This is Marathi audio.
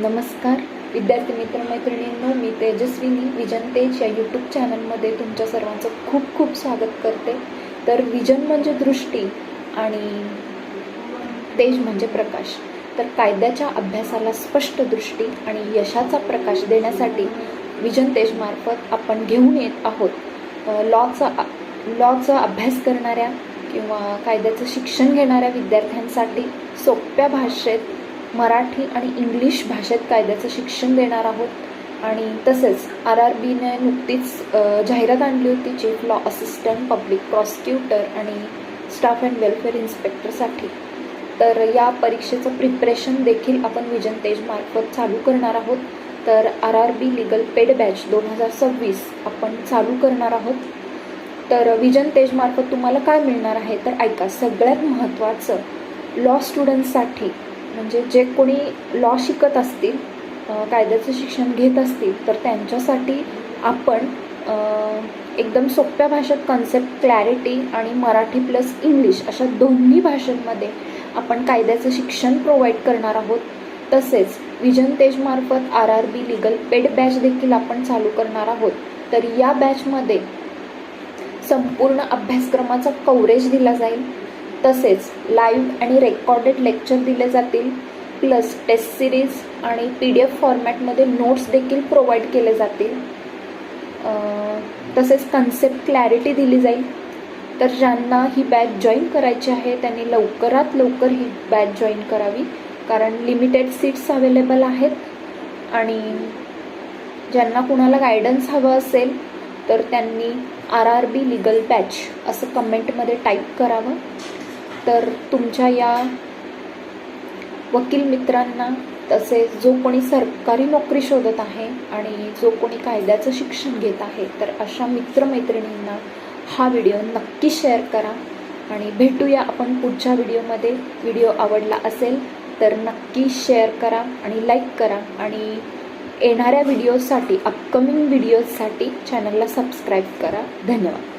नमस्कार विद्यार्थी मित्रमैत्रिणींनो, मी तेजस्विनी विजन तेज या यूट्यूब चॅनलमध्ये तुमच्या सर्वांचं खूप खूप स्वागत करते. तर विजन म्हणजे दृष्टी आणि तेज म्हणजे प्रकाश. तर कायद्याच्या अभ्यासाला स्पष्ट दृष्टी आणि यशाचा प्रकाश देण्यासाठी विजन तेज मार्फत आपण घेऊन येत आहोत लॉचा अभ्यास करणाऱ्या किंवा कायद्याचं शिक्षण घेणाऱ्या विद्यार्थ्यांसाठी सोप्या भाषेत मराठी आणि इंग्लिश भाषेत कायद्याचं शिक्षण देणार आहोत. आणि तसेच RRBने नुकतीच जाहिरात आणली होती chief law assistant, public prosecutor आणि स्टाफ अँड वेलफेअर इन्स्पेक्टरसाठी. तर या परीक्षेचं प्रिपरेशन देखील आपण विजन तेज मार्फत चालू करणार आहोत. तर RRB लिगल पेड बॅच 2026 आपण चालू करणार आहोत. तर विजन तेज मार्फत तुम्हाला काय मिळणार आहे तर ऐका. सगळ्यात महत्त्वाचं लॉ स्टुडंट्ससाठी म्हणजे जे कोणी लॉ शिकत असतील, कायद्याचं शिक्षण घेत असतील, तर त्यांच्यासाठी आपण एकदम सोप्या भाषेत कन्सेप्ट क्लॅरिटी आणि मराठी प्लस इंग्लिश अशा दोन्ही भाषांमध्ये आपण कायद्याचं शिक्षण प्रोव्हाइड करणार आहोत. तसेच विजन तेज मार्फत RRB लिगल पेड बॅच देखील आपण चालू करणार आहोत. तर या बॅचमध्ये संपूर्ण अभ्यासक्रमाचा कव्हरेज दिला जाईल. तसेच लाईव्ह आणि रेकॉर्डेड लेक्चर दिले जातील, प्लस टेस्ट सिरीज आणि PDF फॉर्मॅटमध्ये नोट्स देखील प्रोव्हाइड केले जातील. तसेच कन्सेप्ट क्लॅरिटी दिली जाईल. तर ज्यांना ही बॅच जॉईन करायची आहे त्यांनी लवकरात लवकर ही बॅच जॉईन करावी, कारण लिमिटेड सीट्स अवेलेबल आहेत. आणि ज्यांना कुणाला गायडन्स हवं असेल तर त्यांनी RRB लिगल बॅच असं कमेंटमध्ये टाईप करावं. तर तुमच्या या वकील मित्रांना, तसेच जो कोणी सरकारी नोकरी शोधत आहे आणि जो कोणी कायद्याचं शिक्षण घेत आहे, तर अशा मित्रमैत्रिणींना हा व्हिडिओ नक्की शेअर करा. आणि भेटूया आपण पुढच्या व्हिडिओमध्ये. व्हिडिओ आवडला असेल तर नक्की शेअर करा आणि लाईक करा. आणि येणाऱ्या व्हिडिओसाठी, अपकमिंग व्हिडिओजसाठी चॅनलला सबस्क्राईब करा. धन्यवाद.